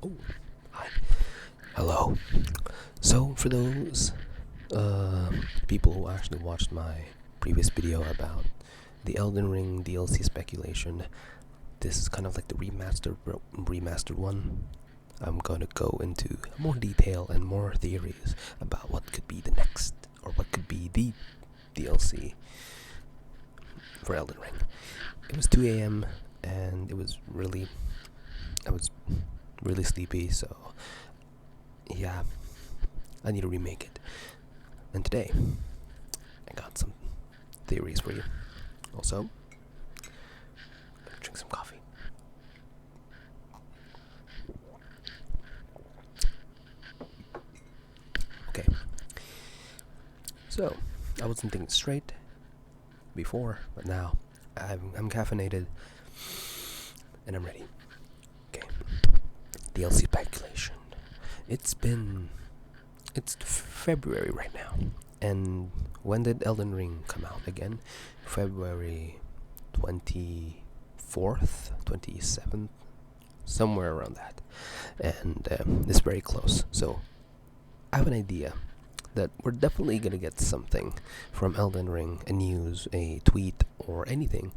Oh, hi. Hello. So, for those people who actually watched my previous video about the Elden Ring DLC speculation, this is kind of like the remastered one. I'm going to go into more detail and more theories about what could be the next, or what could be the DLC for Elden Ring. It was 2 a.m. and I was really sleepy, so yeah, I need to remake it. And today, I got some theories for you. Also, drink some coffee. Okay, so I wasn't thinking straight before, but now I'm caffeinated and I'm ready. Okay, DLC speculation. It's February right now, and when did Elden Ring come out again? February 24th, 27th, somewhere around that, and it's very close. So I have an idea that we're definitely gonna get something from Elden Ring, a news, a tweet, or anything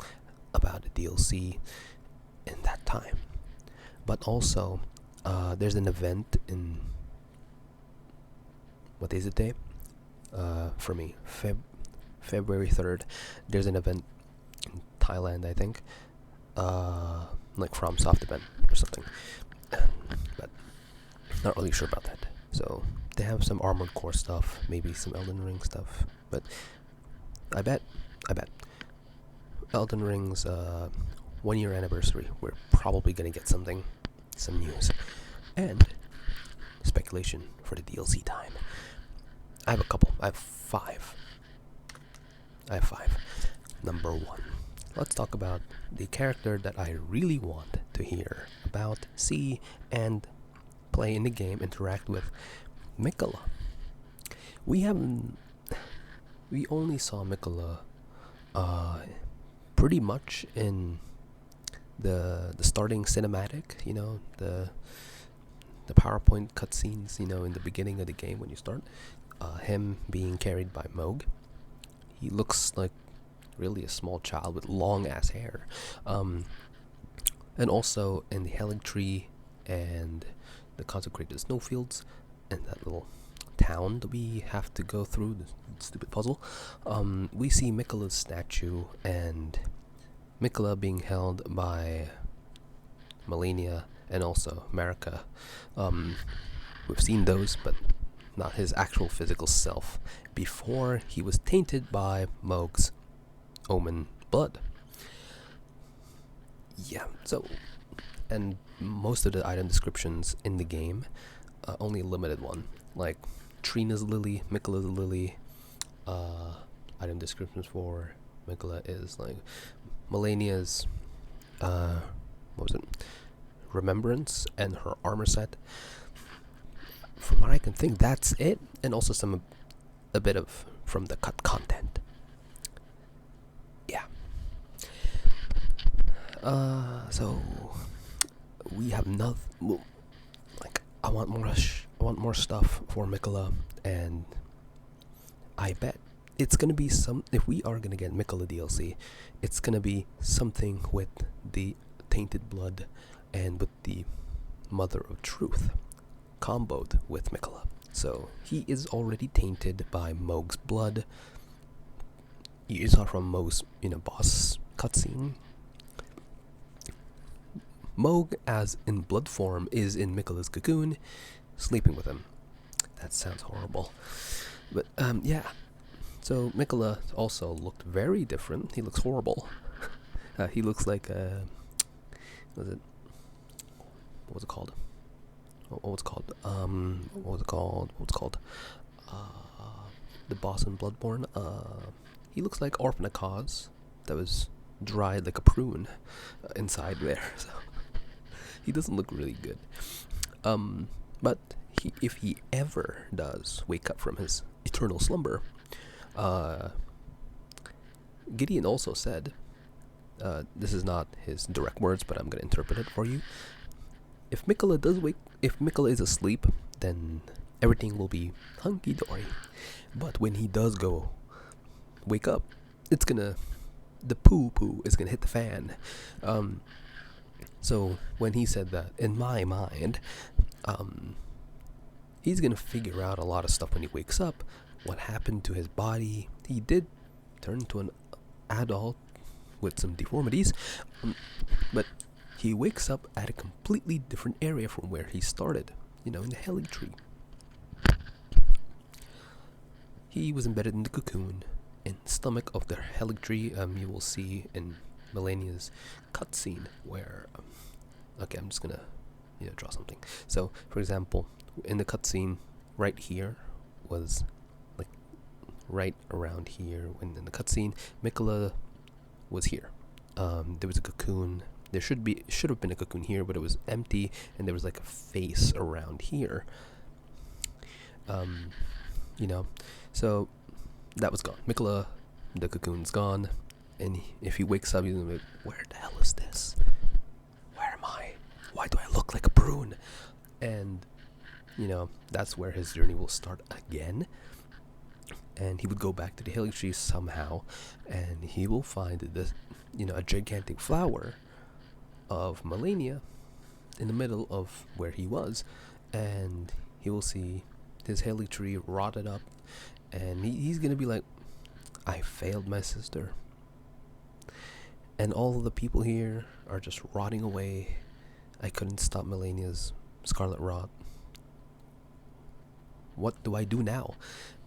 about a DLC in that time. But also, there's an event in what is it day? For me, February 3rd. There's an event in Thailand, I think, like From Soft event or something, but not really sure about that. So they have some Armored Core stuff, maybe some Elden Ring stuff, but I bet Elden Ring's 1 year anniversary, we're probably gonna get some news, and speculation for the DLC time. I have a couple. I have five. Number one, let's talk about the character that I really want to hear about, see, and play in the game, interact with, Mikola. We haven't. We only saw Mikola, pretty much in the starting cinematic. The PowerPoint cutscenes. In the beginning of the game when you start. Him being carried by Moog. He looks like really a small child with long ass hair. And also in the Helig Tree and the consecrated snowfields and that little town that we have to go through, the stupid puzzle, we see Mikola's statue and Mikola being held by Melania and also Marika. We've seen those, but not his actual physical self, before he was tainted by Moog's omen blood. Yeah, so, and most of the item descriptions in the game, only a limited one, like Trina's lily, Mikola's lily. Item descriptions for Mikola is like Melania's, what was it? Remembrance and her armor set. From what I can think, that's it, and also a bit of from the cut content. Yeah. So we have nothing. Like I want more stuff for Mikola, and I bet it's gonna be some. If we are gonna get Mikola DLC, it's gonna be something with the tainted blood and with the Mother of Truth comboed with Mikola. So he is already tainted by Moog's blood. You saw from Moog's boss cutscene. Moog, as in blood form, is in Mikola's cocoon, sleeping with him. That sounds horrible, but yeah. So Mikola also looked very different. He looks horrible. He looks like what was it called? What was it called? The boss in Bloodborne. He looks like Orphan Akaz that was dried like a prune inside there. So he doesn't look really good. But if he ever does wake up from his eternal slumber, Gideon also said, this is not his direct words, but I'm going to interpret it for you. if Mikola is asleep, then everything will be hunky dory. But when he does go wake up, the poo is gonna hit the fan. So when he said that, in my mind, he's gonna figure out a lot of stuff when he wakes up. What happened to his body? He did turn into an adult with some deformities, but he wakes up at a completely different area from where he started. In the Heli tree. He was embedded in the cocoon in the stomach of the Heli tree. You will see in Melania's cutscene where. Okay, I'm just gonna draw something. So, for example, in the cutscene, right here was like right around here. When in the cutscene, Mikola was here. There was a cocoon. There should have been a cocoon here, but it was empty, and there was like a face around here. So that was gone. Mikola, the cocoon's gone, and if he wakes up, he's gonna be like, where the hell is this? Where am I? Why do I look like a prune? And that's where his journey will start again. And he would go back to the Heli tree somehow, and he will find this, a gigantic flower of Melania in the middle of where he was, and he will see his Heli tree rotted up, and he's gonna be like, I failed my sister, and all of the people here are just rotting away. I couldn't stop Melania's scarlet rot. What do I do now?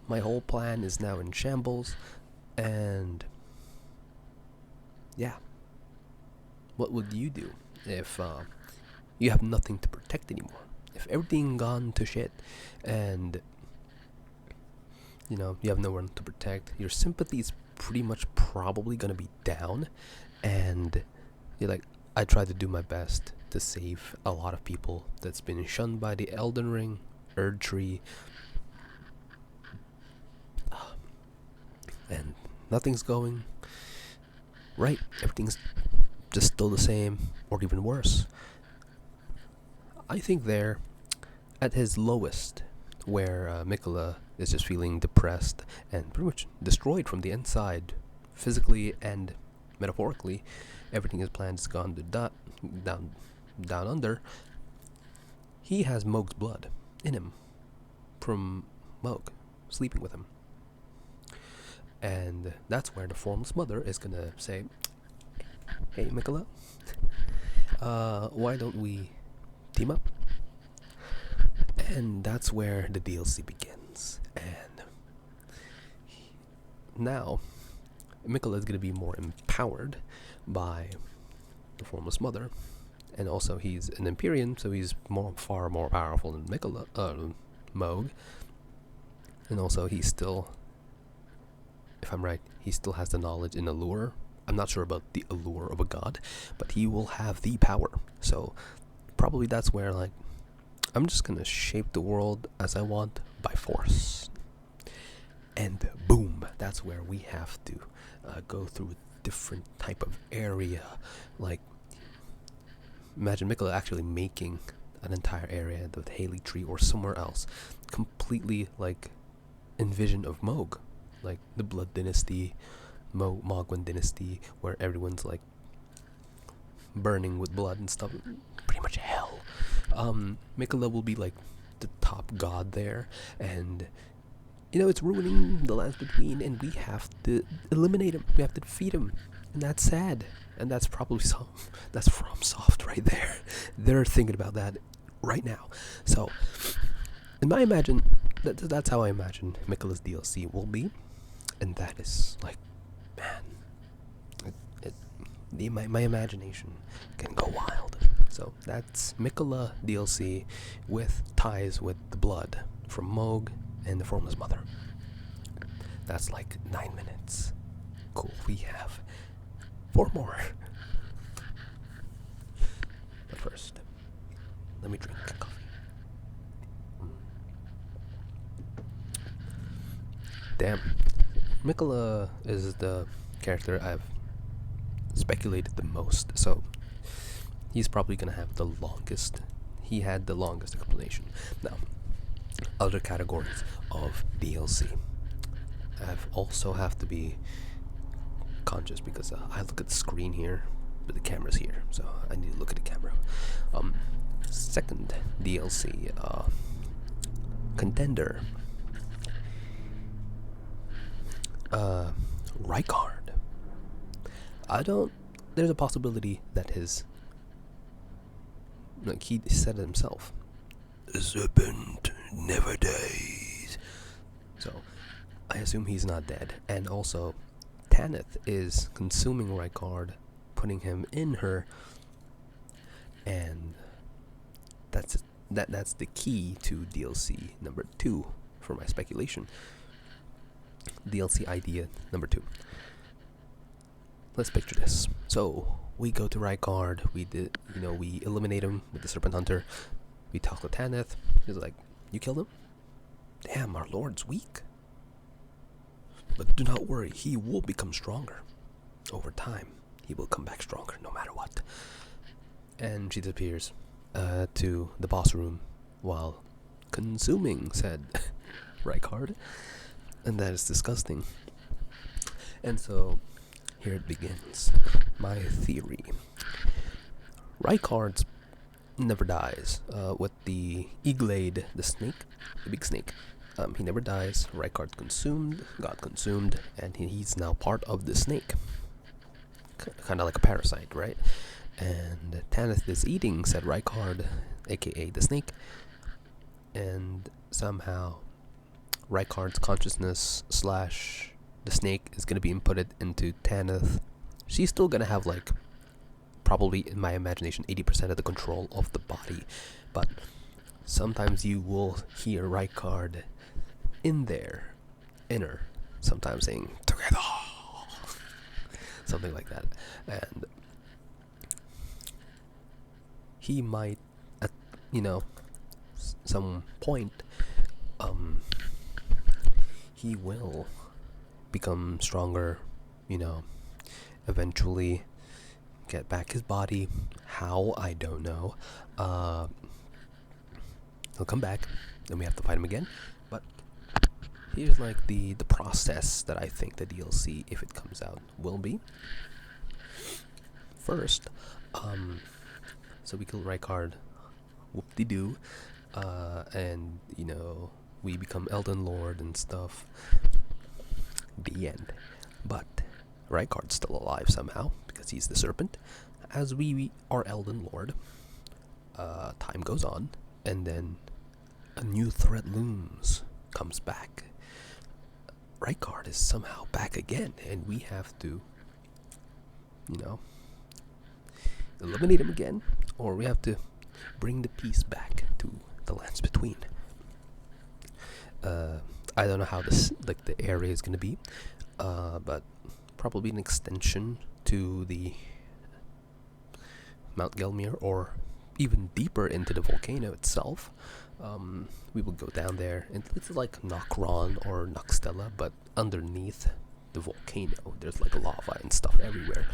My whole plan is now in shambles, and yeah. What would you do if you have nothing to protect anymore? If everything gone to shit, and you have no one to protect, your sympathy is pretty much probably gonna be down, and you're like, I tried to do my best to save a lot of people that's been shunned by the Elden Ring, Erdtree, and nothing's going right. Everything's just still the same, or even worse. I think they're at his lowest, where Mikola is just feeling depressed and pretty much destroyed from the inside, physically and metaphorically. Everything his planned has gone to down under. He has Moog's blood in him from Moog sleeping with him, and that's where the formless mother is gonna say, hey Mikola, why don't we team up? And that's where the DLC begins. And now Mikola is going to be more empowered by the formless mother, and also he's an Empyrean, so he's far more powerful than Moog. And also he's still, if I'm right, he still has the knowledge in allure. I'm not sure about the allure of a god, but he will have the power. So probably that's where, like, I'm just gonna shape the world as I want by force. And boom, that's where we have to go through a different type of area. Like, imagine Mikola actually making an entire area, the Heli tree or somewhere else, completely like envision of Moog, like the Blood Dynasty, Mogwin Dynasty, where everyone's like burning with blood and stuff. Pretty much hell. Mikola will be like the top god there, and it's ruining the lands between, and we have to eliminate him. We have to defeat him, and that's sad. And that's probably that's FromSoft right there. They're thinking about that right now. So, that's how I imagine Mikola's DLC will be, and that is like, man, my imagination can go wild. So that's Mikola DLC with ties with the blood from Moog and the Formless Mother. That's like 9 minutes. Cool, we have 4 more. But first, let me drink coffee. Damn. Mikola is the character I've speculated the most, so he's probably gonna have the longest he had the longest explanation. Now, other categories of DLC. Also have to be conscious because I look at the screen here, but the camera's here, so I need to look at the camera. Second DLC, contender, Rykard. There's a possibility that he said it himself, the serpent never dies. So, I assume he's not dead. And also, Tanith is consuming Rykard, putting him in her, and that's the key to DLC number 2 for my speculation. DLC idea number 2. Let's picture this. So we go to Rykard. We eliminate him with the Serpent Hunter. We talk to Tanith. He's like, "You killed him? Damn, our lord's weak. But do not worry, he will become stronger. Over time, he will come back stronger no matter what." And she disappears to the boss room while consuming said Rykard. And that is disgusting. And so, here it begins. My theory. Rykard never dies. With the Eaglade, the snake, the big snake, he never dies. Rykard got consumed, and he's now part of the snake. Kind of like a parasite, right? And Tanith is eating said Rykard, aka the snake, and somehow Rykard's consciousness / the snake is going to be inputted into Tanith. She's still going to have, like, probably, in my imagination, 80% of the control of the body. But sometimes you will hear Rykard in her, sometimes saying, "Together!" Something like that. And he might, at, some point, he will become stronger, eventually get back his body. How, I don't know. He'll come back, then we have to fight him again. But here's like the process that I think the DLC, if it comes out, will be. First, so we kill Rykard, whoop-de-doo, and, we become Elden Lord and stuff. The end. But Rykard's still alive somehow, because he's the serpent. As we are Elden Lord, time goes on, and then a new threat looms, comes back. Rykard is somehow back again, and we have to, eliminate him again, or we have to bring the peace back to the lands between. I don't know how the area is going to be, but probably an extension to the Mount Gelmir, or even deeper into the volcano itself. We will go down there, and it's like Nokron or Nokstella, but underneath the volcano. There's like lava and stuff everywhere.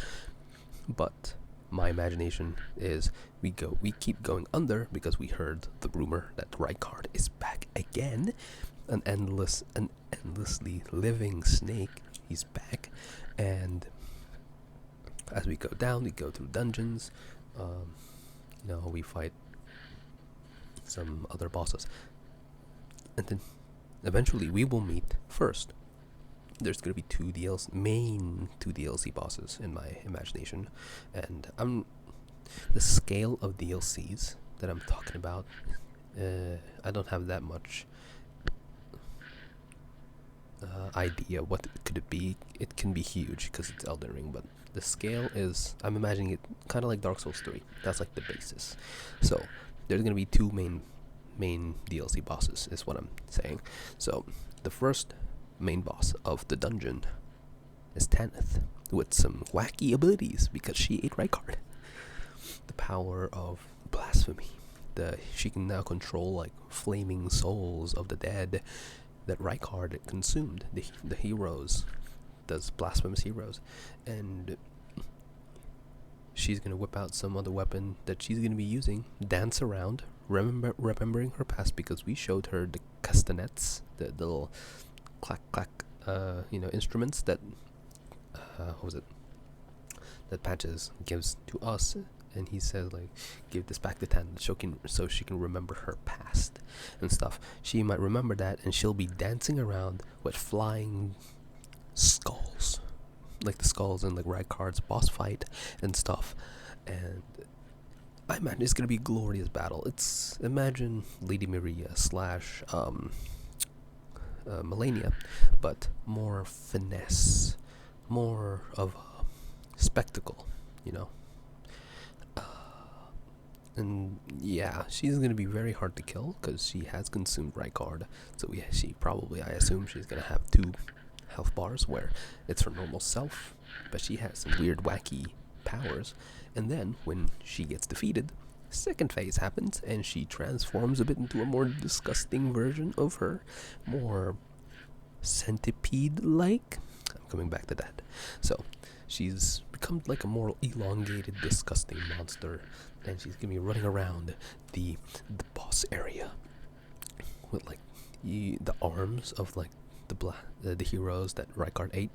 But my imagination is we keep going under because we heard the rumor that Rykard is back again. An endlessly living snake. He's back, and as we go down, we go through dungeons. We fight some other bosses, and then eventually we will meet. First, there's gonna be two DLC bosses in my imagination, and the scale of DLCs that I'm talking about. I don't have that much idea what could it be. It can be huge because it's Elden Ring, but the scale is, I'm imagining it kind of like Dark Souls 3. That's like the basis. So there's gonna be two main DLC bosses, is what I'm saying. So the first main boss of the dungeon is Tanith, with some wacky abilities because she ate Rykard. The power of blasphemy. She can now control like flaming souls of the dead that Rykard consumed, the heroes, those blasphemous heroes, and she's gonna whip out some other weapon that she's gonna be using, dance around remembering her past because we showed her the castanets, the little clack clack, instruments that what was it? That Patches gives to us, and he says like, give this back to Tan so she can remember her past and stuff. She might remember that, and she'll be dancing around with flying skulls, like the skulls in like Rykard's boss fight and stuff. And I imagine it's gonna be a glorious battle. Imagine Lady Maria slash Melania, but more finesse, more of a spectacle, you know. And yeah, she's gonna be very hard to kill because she has consumed Rykard. So yeah, I assume she's gonna have 2 health bars where it's her normal self, but she has some weird wacky powers. And then when she gets defeated, second phase happens and she transforms a bit into a more disgusting version of her, more centipede-like. I'm coming back to that. So she's become like a more elongated, disgusting monster, and she's gonna be running around the boss area with like the arms of like the heroes that Rykard ate.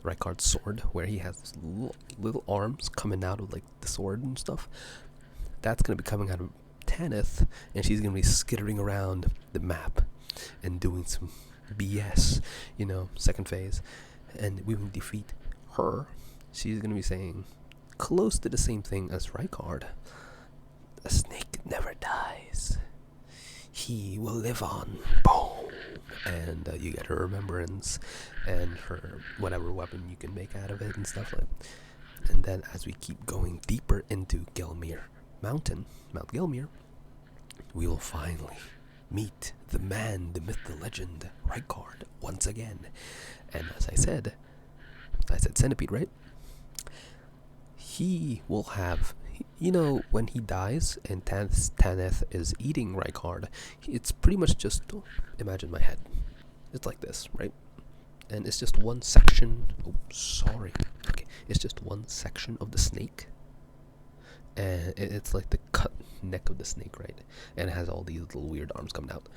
Rykard's sword, where he has little arms coming out of like the sword and stuff. That's gonna be coming out of Tanith, and she's gonna be skittering around the map and doing some BS, second phase. And we will defeat her. She's gonna be saying close to the same thing as Rykard. A snake never dies. He will live on. Boom. And you get her remembrance and her whatever weapon you can make out of it and stuff like that. And then as we keep going deeper into Mount Gelmir, we will finally meet the man, the myth, the legend, Rykard, once again. And as I said centipede, right? He will have, when he dies and Tanith is eating Rykard, it's pretty much just, imagine my head. It's like this, right? And it's just one section. Oh, sorry. Okay, it's just one section of the snake. And it's like the cut neck of the snake, right? And it has all these little weird arms coming out.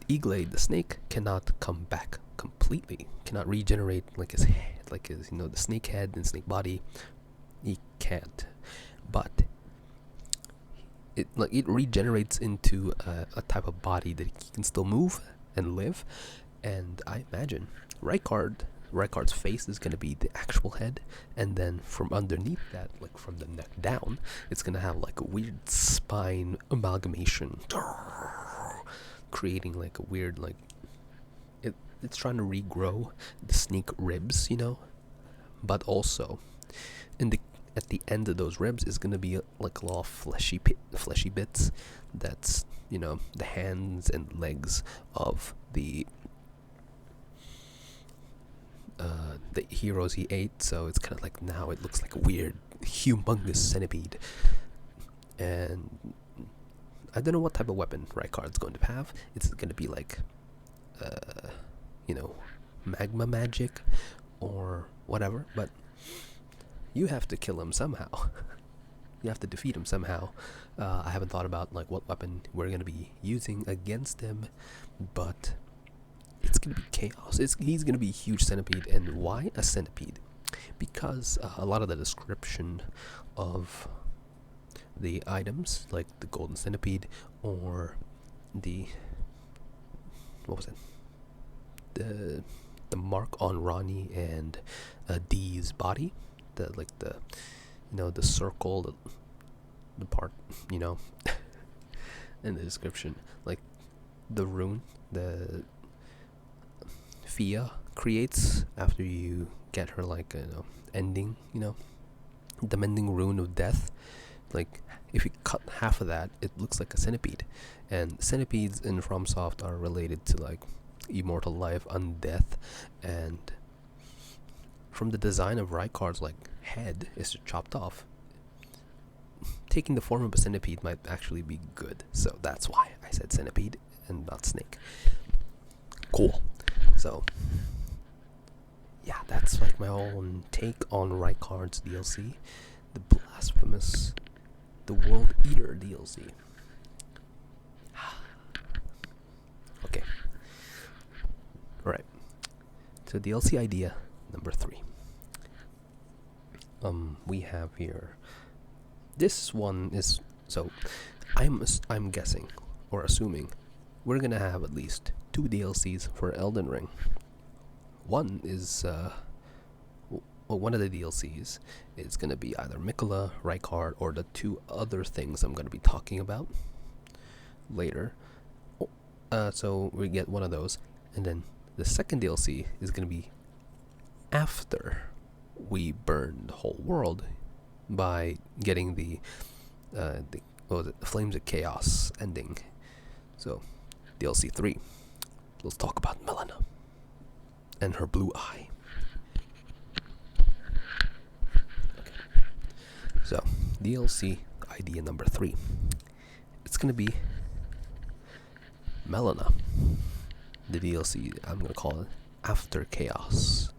Eaglade, the snake, cannot come back completely. Cannot regenerate like his head, the snake head and snake body. He can't. But it regenerates into a type of body that he can still move and live. And I imagine Rykard's face is going to be the actual head, and then from underneath that, like from the neck down, it's going to have like a weird spine amalgamation, creating like a weird, like it's trying to regrow the snake ribs, but also at the end of those ribs is going to be like a lot of fleshy bits. That's the hands and legs of the heroes he ate. So it's kind of like, now it looks like a weird humongous centipede. And I don't know what type of weapon Rykard's going to have. It's going to be like magma magic or whatever, but you have to kill him somehow. You have to defeat him somehow. I haven't thought about like what weapon we're going to be using against him, but it's going to be chaos. He's going to be a huge centipede. And why a centipede? Because a lot of the description of the items, like the golden centipede or what was it? The mark on Ronnie and Dee's body, the circle, the part, in the description, like the rune, the Fia creates after you get her like ending, the mending rune of death. Like if you cut half of that, it looks like a centipede. And centipedes in FromSoft are related to like immortal life, undeath, and from the design of Rykard's like head is chopped off, taking the form of a centipede might actually be good. So that's why I said centipede and not snake. Cool. So yeah, that's like my own take on Rykard's DLC, the blasphemous the World Eater DLC. Okay. Alright. So DLC idea number 3. We have here. This one is so. I'm guessing or assuming we're gonna have at least 2 DLCs for Elden Ring. One is one of the DLCs is gonna be either Mikola, Rykard, or the 2 other things I'm gonna be talking about later. So we get one of those, and then the second DLC is gonna be after we burn the whole world by getting the Flames of Chaos ending. So DLC 3. Let's talk about Melina and her blue eye. Okay. So DLC idea number 3. It's gonna be Melina. The DLC I'm gonna call it After Chaos.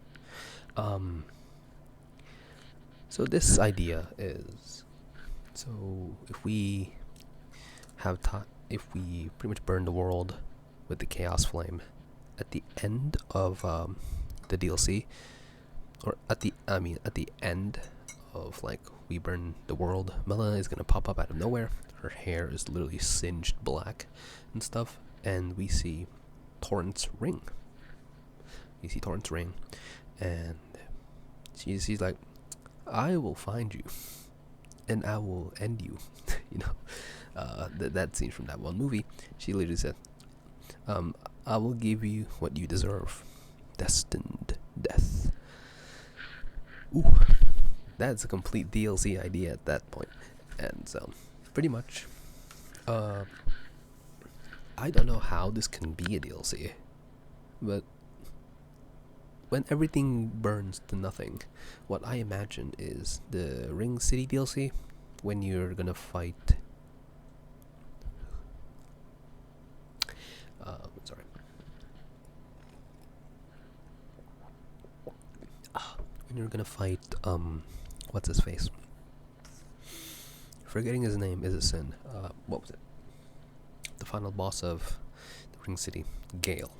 So this idea is, so if we pretty much burn the world with the Chaos Flame at the end of the DLC, or at the end of like we burn the world, Melina is gonna pop up out of nowhere. Her hair is literally singed black and stuff, and we see Torrent's ring. And she's like, I will find you, and I will end you. That scene from that one movie. She literally said, I will give you what you deserve. Destined death. Ooh, that's a complete DLC idea at that point. And so, pretty much, I don't know how this can be a DLC, but when everything burns to nothing, what I imagine is the Ring City DLC, when you're gonna fight. Sorry. When you're gonna fight, what's his face? Forgetting his name is a sin. What was it? The final boss of the Ring City, Gale.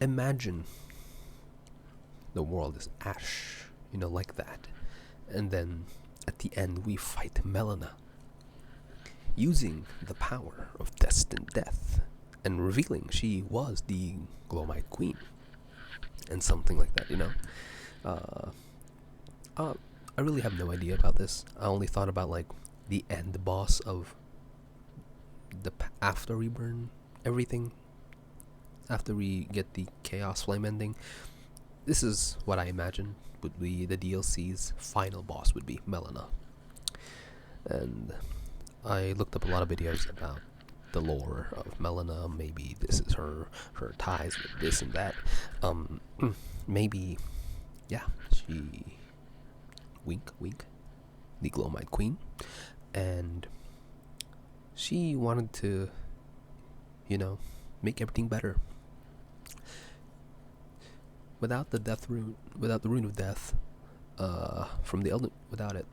Imagine the world is ash, like that. And then at the end we fight Melina, using the power of destined death, and revealing she was the Glowmite Queen, and something like that, I really have no idea about this. I only thought about like the end boss of after we burn everything, after we get the Chaos Flame ending. This is what I imagine would be the DLC's final boss would be Melina. And I looked up a lot of videos about the lore of Melina. Maybe this is her ties with this and that. Maybe, yeah, she wink, the Glowmite Queen, and she wanted to, make everything better. Without the rune of death, from the Elden, without it,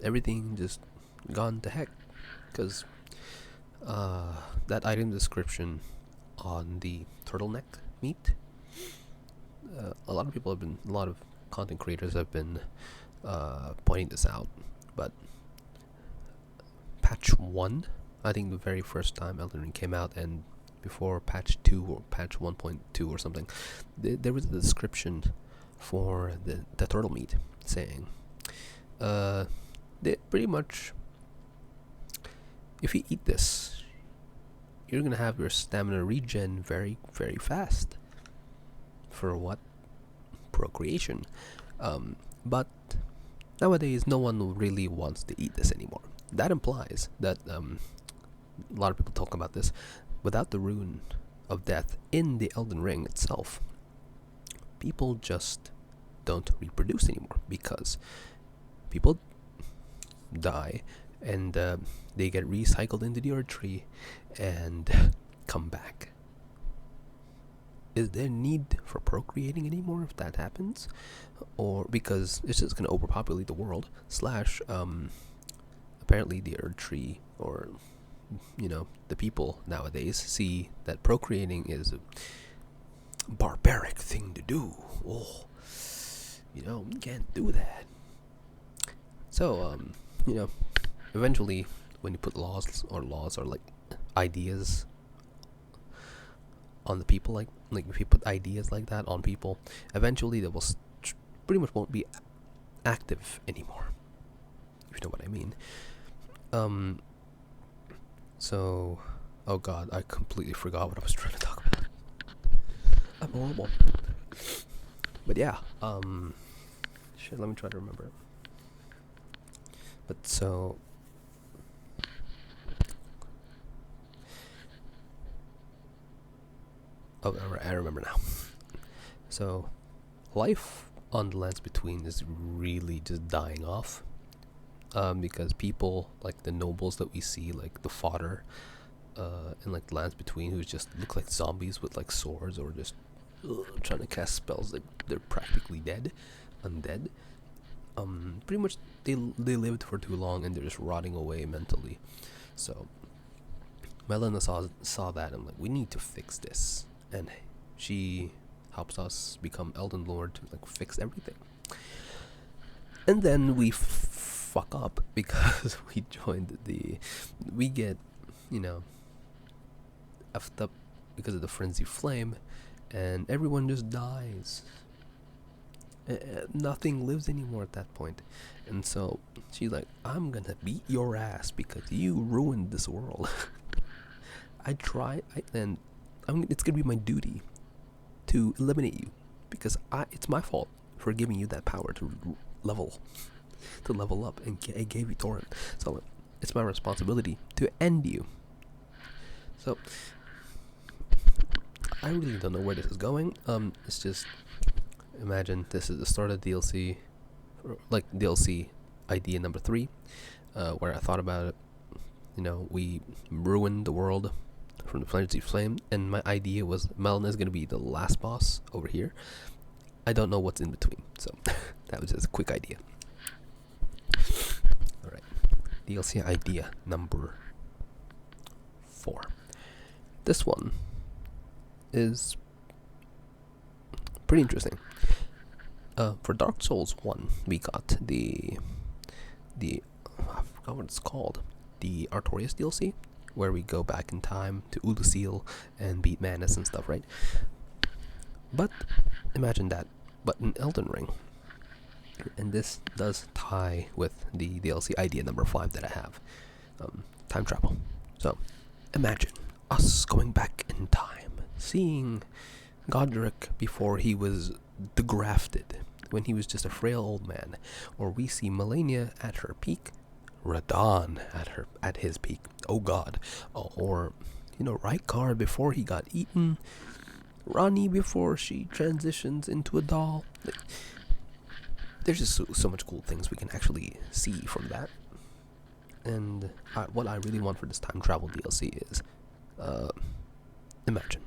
everything just gone to heck. Because that item description on the turtleneck meat, a lot of content creators have been pointing this out. But patch 1, I think the very first time Elden Ring came out, and before patch 2 or patch 1.2 or something, there was a description for the turtle meat saying, they pretty much, if you eat this, you're gonna have your stamina regen very, very fast. For what? Procreation. But nowadays, no one really wants to eat this anymore. That implies that a lot of people talk about this. Without the rune of death in the Elden Ring itself, people just don't reproduce anymore, because people die and they get recycled into the earth tree and come back. Is there need for procreating anymore if that happens? Or because it's just going to overpopulate the world, / apparently the Earth Tree, or the people nowadays see that procreating is a barbaric thing to do. Oh, you can't do that. So, eventually, when you put laws or like ideas on the people, like if you put ideas like that on people, eventually they will pretty much won't be active anymore. If you know what I mean. So, oh god, I completely forgot what I was trying to talk about. I'm horrible. But yeah, shit, let me try to remember. But so, oh, I remember now. So, life on the lands between is really just dying off. Because people like the nobles that we see, like the fodder, in like the lands between, who just look like zombies with like swords or just trying to cast spells, like they're practically dead, undead. Pretty much they lived for too long and they're just rotting away mentally. So Melina saw that and like, we need to fix this, and she helps us become Elden Lord to like fix everything. And then we fuck up because we get effed up because of the frenzy flame, and everyone just dies. Nothing lives anymore at that point. And so she's like, I'm gonna beat your ass because you ruined this world. And it's gonna be my duty to eliminate you, because it's my fault for giving you that power to level up, and I gave you torrent, so it's my responsibility to end you. So I really don't know where this is going. It's just, imagine this is the start of DLC, like DLC idea number 3, where I thought about it. We ruined the world from the frenzy flame, and my idea was Melina is going to be the last boss over here. I don't know what's in between, so that was just a quick idea. Alright, DLC idea number 4. This one is pretty interesting. For Dark Souls 1, we got the I forgot what it's called, the Artorias DLC, where we go back in time to Ulusil and beat Manus and stuff, right? But imagine that, but in Elden Ring. And this does tie with the DLC idea number 5 that I have, time travel. So imagine us going back in time, seeing Godric before he was degrafted, when he was just a frail old man, or we see Melania at her peak, Radahn at his peak. Oh god. Or Rykard before he got eaten, Rani before she transitions into a doll. There's just so much cool things we can actually see from that. And what I really want for this time travel DLC is, imagine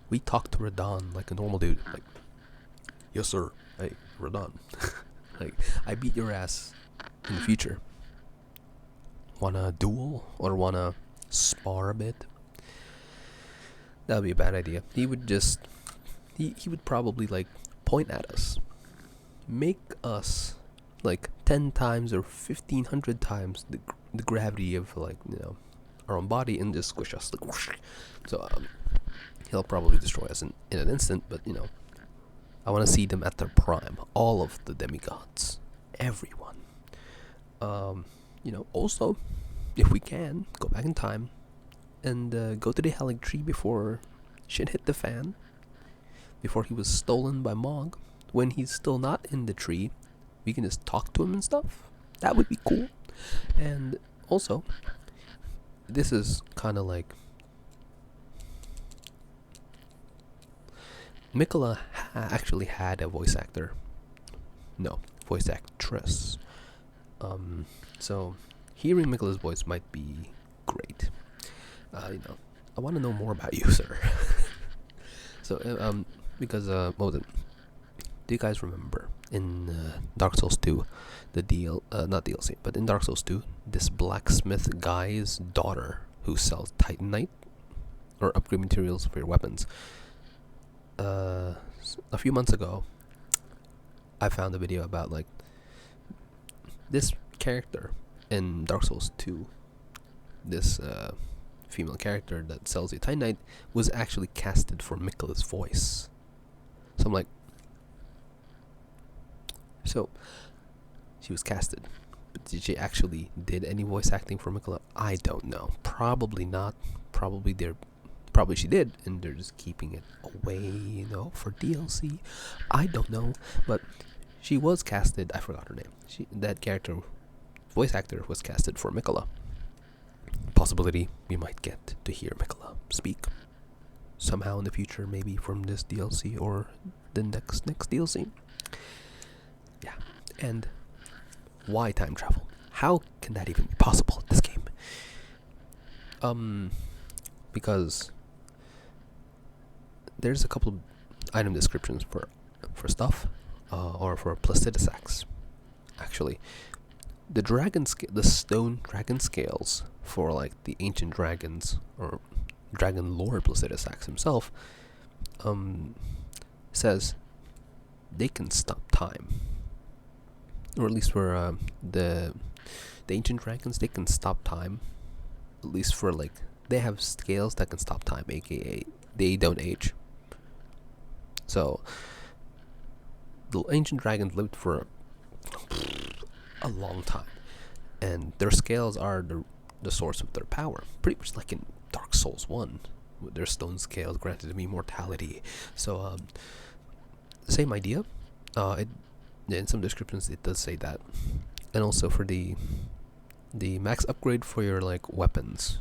we talk to Radahn like a normal dude, like, yes sir, hey Radahn, like, I beat your ass in the future. Wanna duel or wanna spar a bit? That would be a bad idea. He would just he would probably like point at us, make us like 10 times or 1,500 times the gravity of like our own body, and just squish us like whoosh. So he'll probably destroy us in an instant. But I want to see them at their prime, all of the demigods, everyone. Also, if we can, go back in time and go to the Helig Tree before shit hit the fan, before he was stolen by Mog. When he's still not in the tree, we can just talk to him and stuff. That would be cool. And also, this is kind of like Mikola actually had a voice actor. No, voice actress. So hearing Mikola's voice might be great. I want to know more about you, sir. So, because what was it? Do you guys remember in Dark Souls 2, not DLC, but in Dark Souls 2, this blacksmith guy's daughter who sells Titanite or upgrade materials for your weapons. A few months ago, I found a video about like this character in Dark Souls 2. This female character that sells the Titanite was actually casted for Miquella's voice. So I'm like, so she was casted, but did she actually did any voice acting for Miquella? I don't know. Probably not. Probably she did, and they're just keeping it away, for DLC. I don't know, but she was casted. I forgot her name. That character, voice actor, was casted for Miquella. Possibility we might get to hear Miquella speak somehow in the future, maybe from this DLC or the next DLC. Yeah, and why time travel? How can that even be possible in this game? Because there's a couple of item descriptions for stuff, or for Placidusax. Actually, the stone dragon scales for like the ancient dragons or dragon lord Placidusax himself, says they can stop time, or at least for the ancient dragons, they can stop time. At least for like, they have scales that can stop time, aka they don't age. So the ancient dragons lived for a long time, and their scales are the source of their power. Pretty much like in Dark Souls 1, with their stone scales granted them immortality. So same idea. In some descriptions it does say that, and also for the max upgrade for your like weapons.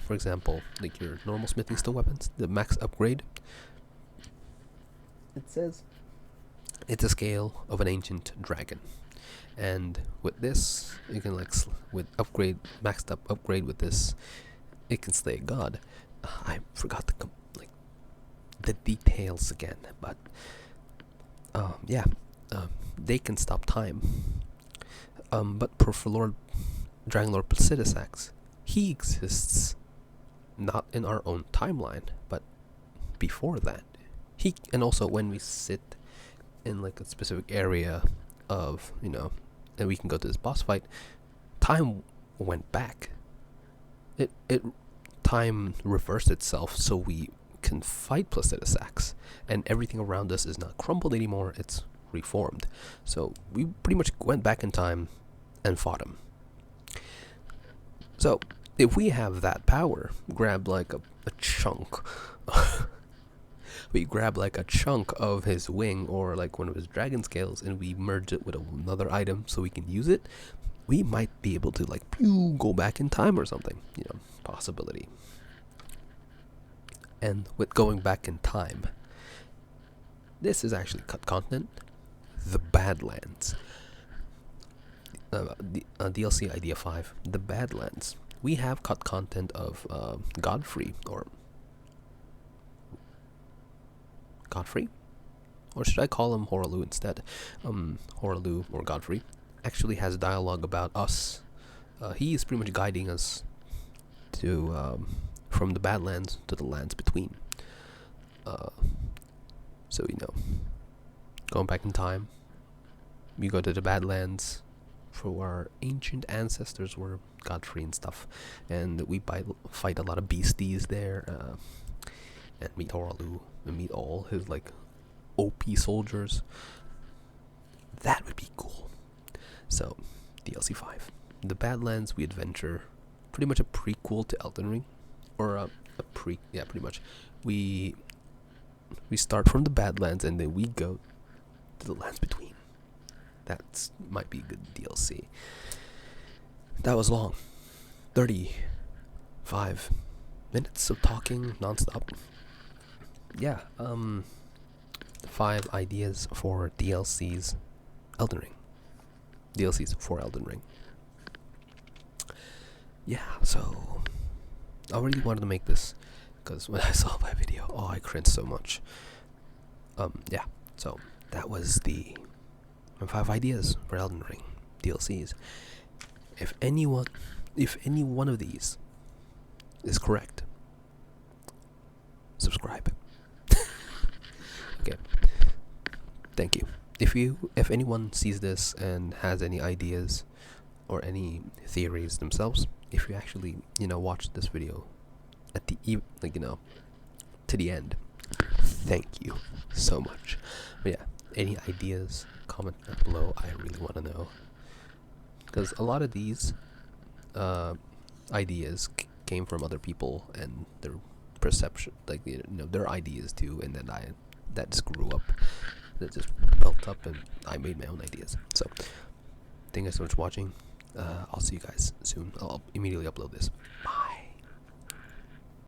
For example, like your normal smithing stone weapons, the max upgrade, it says it's a scale of an ancient dragon, and with this you can like with maxed up upgrade with this, it can slay a god. I forgot the details again, but they can stop time. But for Dragon Lord Placidusax, he exists not in our own timeline, but before that. And also when we sit in like a specific area of, and we can go to this boss fight, time went back. Time reversed itself, so we can fight Placidusax, and everything around us is not crumbled anymore, it's reformed. So we pretty much went back in time and fought him. So if we have that power, grab like a chunk we grab like a chunk of his wing or like one of his dragon scales, and we merge it with another item so we can use it, we might be able to like go back in time or something. Possibility. And with going back in time, this is actually cut content. The Badlands. DLC Idea 5. The Badlands. We have cut content of Godfrey, or should I call him Horalu instead? Horalu, or Godfrey, actually has dialogue about us. He is pretty much guiding us to from the Badlands to the lands between. So going back in time, we go to the Badlands for our ancient ancestors were Godfrey and stuff, and we fight a lot of beasties there, and meet Horalu and meet all his like OP soldiers. That would be cool. So DLC 5, the Badlands, we adventure, pretty much a prequel to Elden Ring, or pretty much. We start from the Badlands and then we go to the lands between. That might be a good DLC. That was long. 35 minutes of talking nonstop. Yeah, 5 ideas for DLCs Elden Ring. DLCs for Elden Ring. Yeah, so I really wanted to make this because when I saw my video, I cringed so much. So that was the and 5 ideas for Elden Ring DLCs. If any one of these is correct, subscribe. Okay. Thank you. If anyone sees this and has any ideas or any theories themselves, if you actually watch this video at the to the end, thank you so much. But yeah, any ideas, comment down below. I really want to know, because a lot of these ideas came from other people and their perception, their ideas too, and then that just grew up, that just built up, and I made my own ideas. So thank you so much for watching. I'll see you guys soon. I'll immediately upload this. Bye.